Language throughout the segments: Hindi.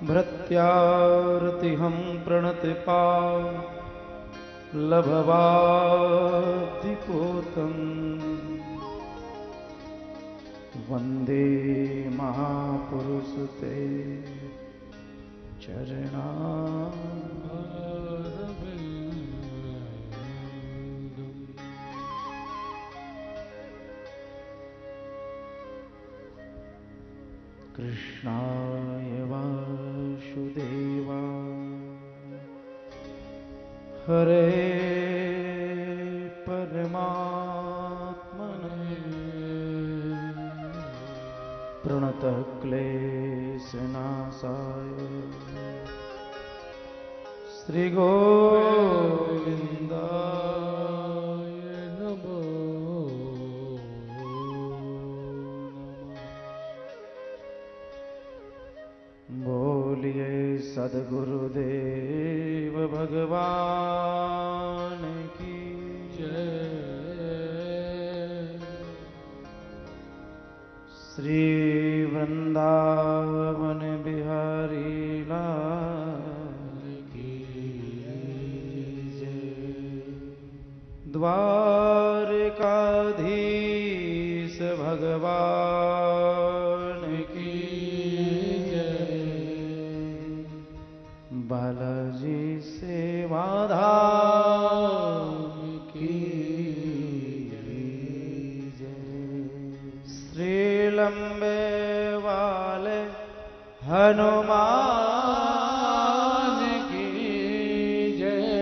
भृत्यार्तिहं प्रणतिपालभवाब्धिपोतम् वन्दे महापुरुषते चरणा कृष्णाय वासुदेवाय हरे परमात्मने प्रणतः क्लेशनाशाय श्रीगोविन्दाय नमो बोलिए सद्गुरुदेव भगवान की जय। श्री वृंदावन बिहारी लाल की जय। द्वारकाधीश भगवान की बालाजी सेवाधाम की जय। श्री लंबे वाले हनुमान की जय।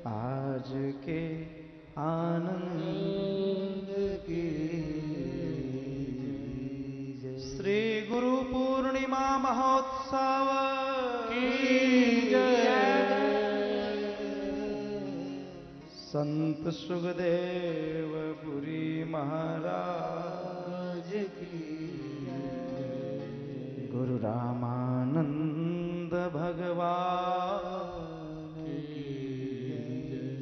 आज के आनंद की जय। श्री गुरु पूर्णिमा महोत्सव की जय। संत सुखदेव पुरी महाराज की जय। गुरु रामानंद भगवान की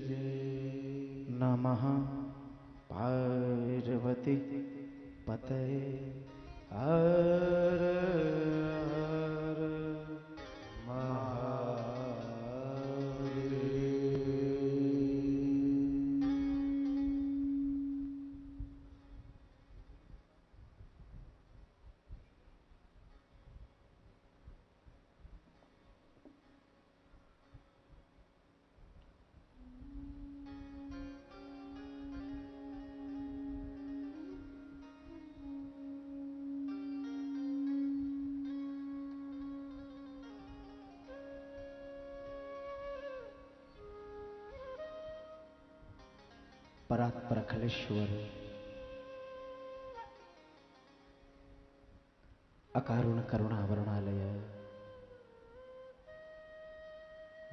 जय। नमः पार्वती पतये हर हर महादेव। परात्पर अखिलेश्वर अकारुण करुणावरुणालय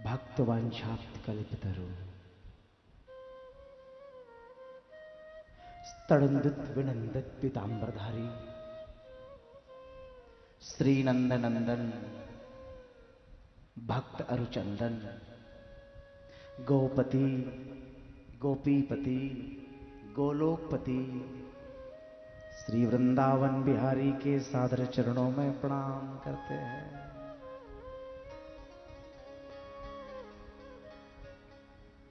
भक्तवांछाप्तकल्पतरु स्तड़ंदित विनंदित पीतांबरधारी श्रीनंदनंदन भक्त अरुचंदन गोपति गोपीपति गोलोकपति श्री वृंदावन बिहारी के सादर चरणों में प्रणाम करते हैं।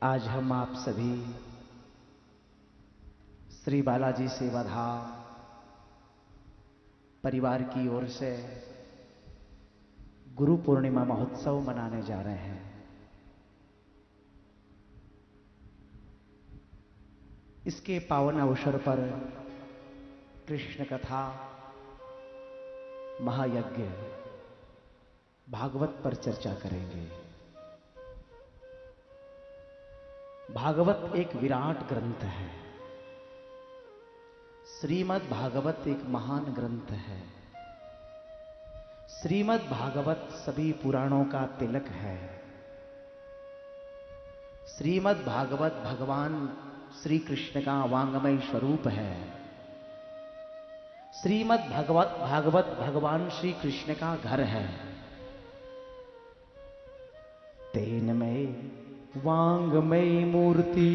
आज हम आप सभी श्री बालाजी सेवाधाम परिवार की ओर से गुरु पूर्णिमा महोत्सव मनाने जा रहे हैं। इसके पावन अवसर पर कृष्ण कथा महायज्ञ भागवत पर चर्चा करेंगे। भागवत एक विराट ग्रंथ है। श्रीमद् भागवत एक महान ग्रंथ है। श्रीमद् भागवत सभी पुराणों का तिलक है। श्रीमद् भागवत भगवान श्री कृष्ण का वांगमय स्वरूप है। श्रीमद् भागवत भगवान श्री कृष्ण का घर है। तेन में वांगमय मूर्ति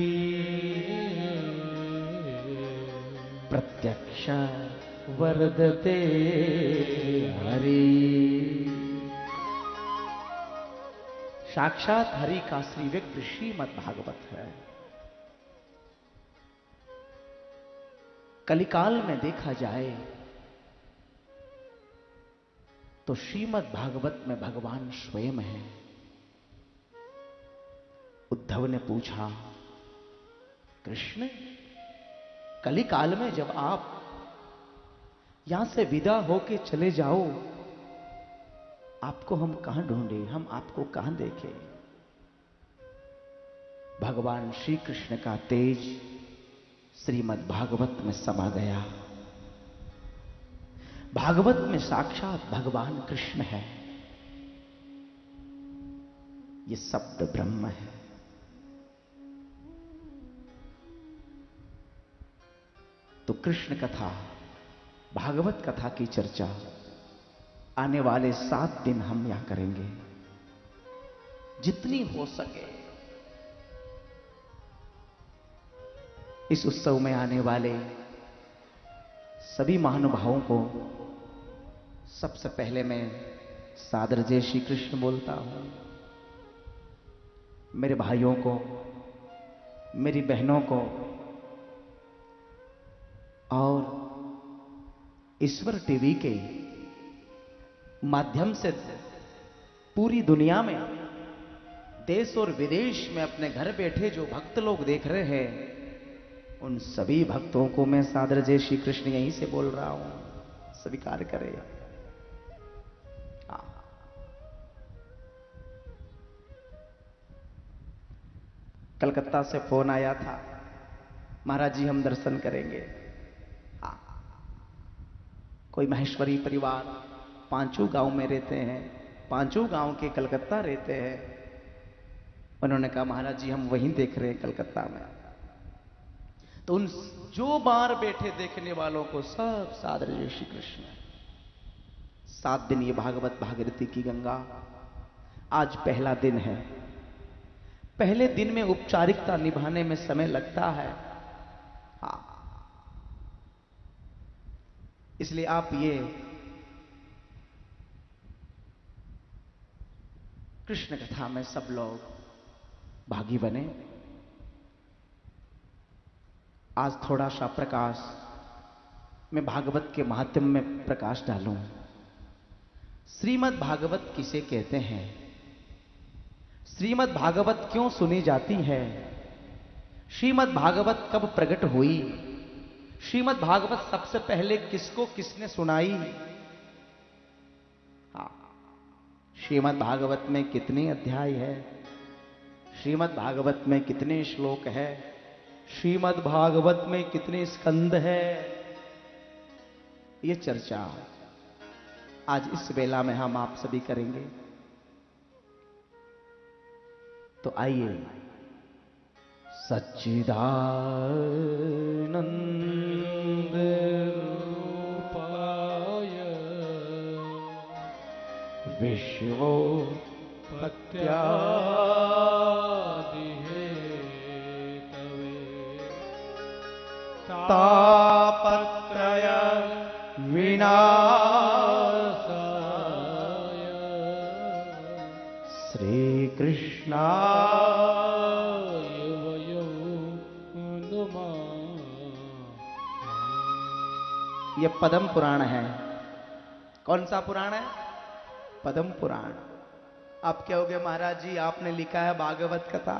प्रत्यक्ष वर्धते हरि। साक्षात हरि का श्री विग्रह श्रीमद् भागवत है। कलिकाल में देखा जाए तो श्रीमद् भागवत में भगवान स्वयं है। उद्धव ने पूछा, कृष्ण, कलिकाल में जब आप यहां से विदा होके चले जाओ, आपको हम कहां ढूंढे, हम आपको कहां देखें? भगवान श्री कृष्ण का तेज श्रीमद् भागवत में समा गया। भागवत में साक्षात भगवान कृष्ण है। ये शब्द ब्रह्म है। तो कृष्ण कथा, भागवत कथा की चर्चा आने वाले 7 दिन हम यहां करेंगे, जितनी हो सके। इस उत्सव में आने वाले सभी महानुभावों को सबसे पहले मैं सादर जय श्री कृष्ण बोलता हूं। मेरे भाइयों को, मेरी बहनों को और ईश्वर टीवी के माध्यम से पूरी दुनिया में, देश और विदेश में अपने घर बैठे जो भक्त लोग देख रहे हैं, उन सभी भक्तों को मैं सादर जय श्री कृष्ण यहीं से बोल रहा हूं। स्वीकार करें। कलकत्ता से फोन आया था, महाराज जी हम दर्शन करेंगे। कोई महेश्वरी परिवार पांचों गांव में रहते हैं, पांचों गांव के कलकत्ता रहते हैं। उन्होंने कहा, महाराज जी हम वहीं देख रहे हैं कलकत्ता में। तो उन जो बाहर बैठे देखने वालों को सब सादर जय श्री कृष्ण। 7 दिन ये भागवत भागीरथी की गंगा। आज पहला दिन है। पहले दिन में औपचारिकता निभाने में समय लगता है। हाँ, इसलिए आप ये कृष्ण कथा में सब लोग भागी बने। आज थोड़ा सा प्रकाश मैं भागवत के माध्यम में प्रकाश डालूं। श्रीमद् भागवत किसे कहते हैं? श्रीमद् भागवत क्यों सुनी जाती है? श्रीमद् भागवत कब प्रकट हुई? श्रीमद् भागवत सबसे पहले किसको किसने सुनाई? हाँ, श्रीमद् भागवत में कितने अध्याय है? श्रीमद् भागवत में कितने श्लोक है? श्रीमद् भागवत में कितने स्कंद है? ये चर्चा आज इस वेला में हम आप सभी करेंगे। तो आइए, सच्चिदानंद रूपाय विश्वोत्पत्त्यादिहेतवे तापत्रय विनाशाय श्री कृष्णाय वयं नमः। ये पद्म पुराण है। कौन सा पुराण है? पद्म पुराण। आप कहोगे, महाराज जी आपने लिखा है भागवत कथा,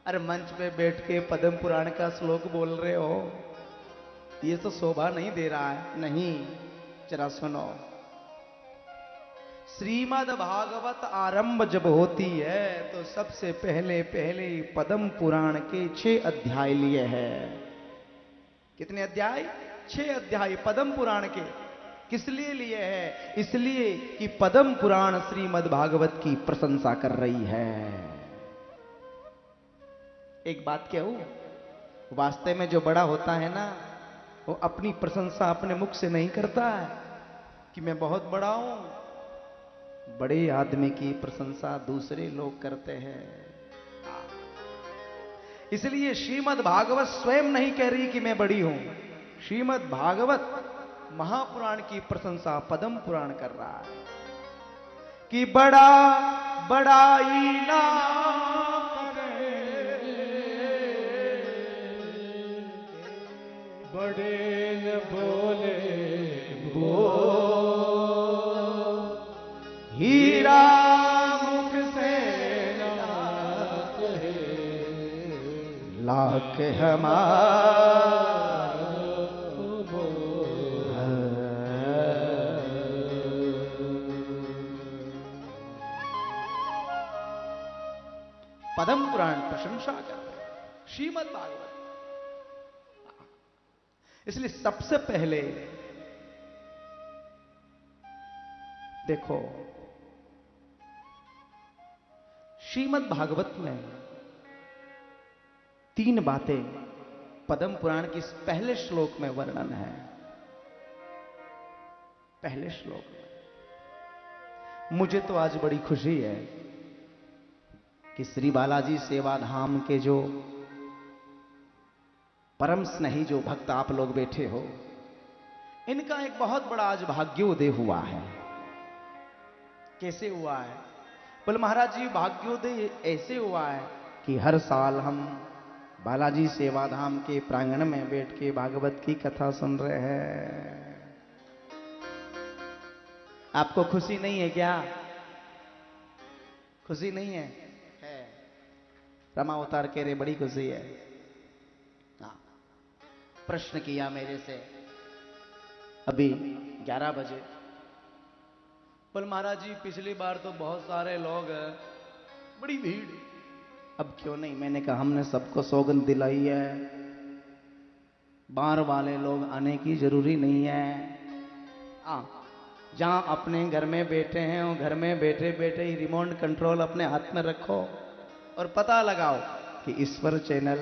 अरे मंच पे बैठ के पद्म पुराण का श्लोक बोल रहे हो, ये तो शोभा नहीं दे रहा है। नहीं, जरा सुनो। श्रीमद् भागवत आरंभ जब होती है तो सबसे पहले पहले पद्म पुराण के 6 अध्याय लिए हैं। कितने अध्याय? 6 अध्याय पद्म पुराण के। किस लिए लिए हैं? इसलिए कि पद्म पुराण श्रीमद् भागवत की प्रशंसा कर रही है। एक बात कहूं, वास्तव में जो बड़ा होता है ना, वो अपनी प्रशंसा अपने मुख से नहीं करता है कि मैं बहुत बड़ा हूं। बड़े आदमी की प्रशंसा दूसरे लोग करते हैं। इसलिए श्रीमद् भागवत स्वयं नहीं कह रही कि मैं बड़ी हूं। श्रीमद् भागवत महापुराण की प्रशंसा पद्म पुराण कर रहा है कि बड़ा बड़ाई ना बड़े न बोले हीरा मुख से लाख हमारा पद्म पुराण प्रशंसा करते हैं श्रीमद् भागवत। इसलिए सबसे पहले देखो श्रीमद् भागवत में 3 बातें पद्म पुराण की इस पहले श्लोक में वर्णन है। पहले श्लोक में मुझे तो आज बड़ी खुशी है कि श्री बालाजी सेवा धाम के जो परम स्नेही जो भक्त आप लोग बैठे हो, इनका एक बहुत बड़ा आज भाग्योदय हुआ है। कैसे हुआ है? बोले महाराज जी भाग्योदय ऐसे हुआ है कि हर साल हम बालाजी सेवा धाम के प्रांगण में बैठ के भागवत की कथा सुन रहे हैं। आपको खुशी नहीं है क्या? खुशी नहीं है? रमा अवतार कह रहे बड़ी खुशी है। प्रश्न किया मेरे से अभी 11 बजे, बोल महाराज जी पिछली बार तो बहुत सारे लोग हैं, बड़ी भीड़, अब क्यों नहीं? मैंने कहा हमने सबको सौगंध दिलाई है, बाहर वाले लोग आने की जरूरी नहीं है। जहां अपने घर में बैठे हैं और घर में बैठे बैठे ही रिमोट कंट्रोल अपने हाथ में रखो और पता लगाओ कि ईश्वर चैनल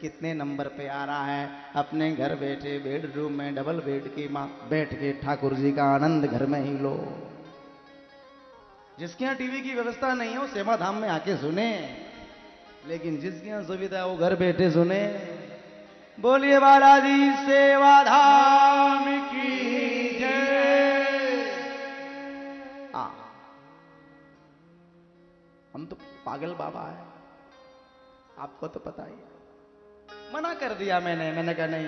कितने नंबर पे आ रहा है। अपने घर बैठे बेडरूम में डबल बेड की मां बैठ के ठाकुर जी का आनंद घर में ही लो। जिसके यहां टीवी की व्यवस्था नहीं हो सेवा धाम में आके सुने, लेकिन जिसके यहां सुविधा है वो घर बैठे सुने। बोलिए बालाजी सेवा धाम की जय। हम तो पागल बाबा है, आपको तो पता ही है। मना कर दिया मैंने कहा नहीं,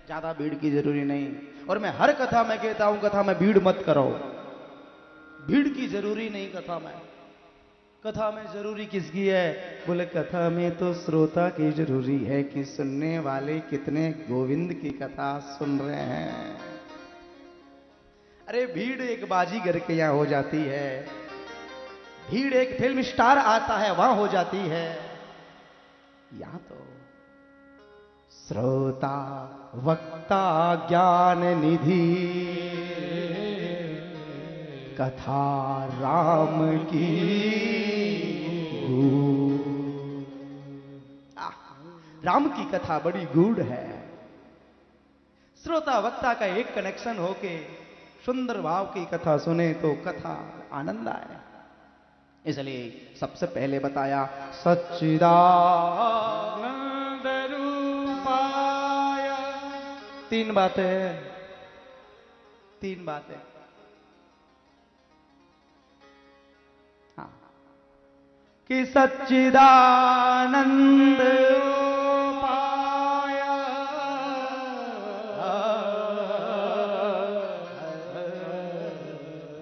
ज्यादा भीड़ की जरूरी नहीं। और मैं हर कथा में कहता हूं कथा में भीड़ मत करो, भीड़ की जरूरी नहीं कथा में। कथा में जरूरी किसकी है? बोले कथा में तो श्रोता की जरूरी है कि सुनने वाले कितने गोविंद की कथा सुन रहे हैं। अरे भीड़ एक बाजीगर के यहां हो जाती है, भीड़ एक फिल्म स्टार आता है वहां हो जाती है। यहां तो श्रोता वक्ता ज्ञान निधि कथा राम की राम की कथा बड़ी गूढ़ है। श्रोता वक्ता का एक कनेक्शन होके सुंदर भाव की कथा सुने तो कथा आनंद आए। इसलिए सबसे पहले बताया सच्चिदानंद रूपाय। 3 बातें, 3 बातें। हाँ कि सच्चिदानंद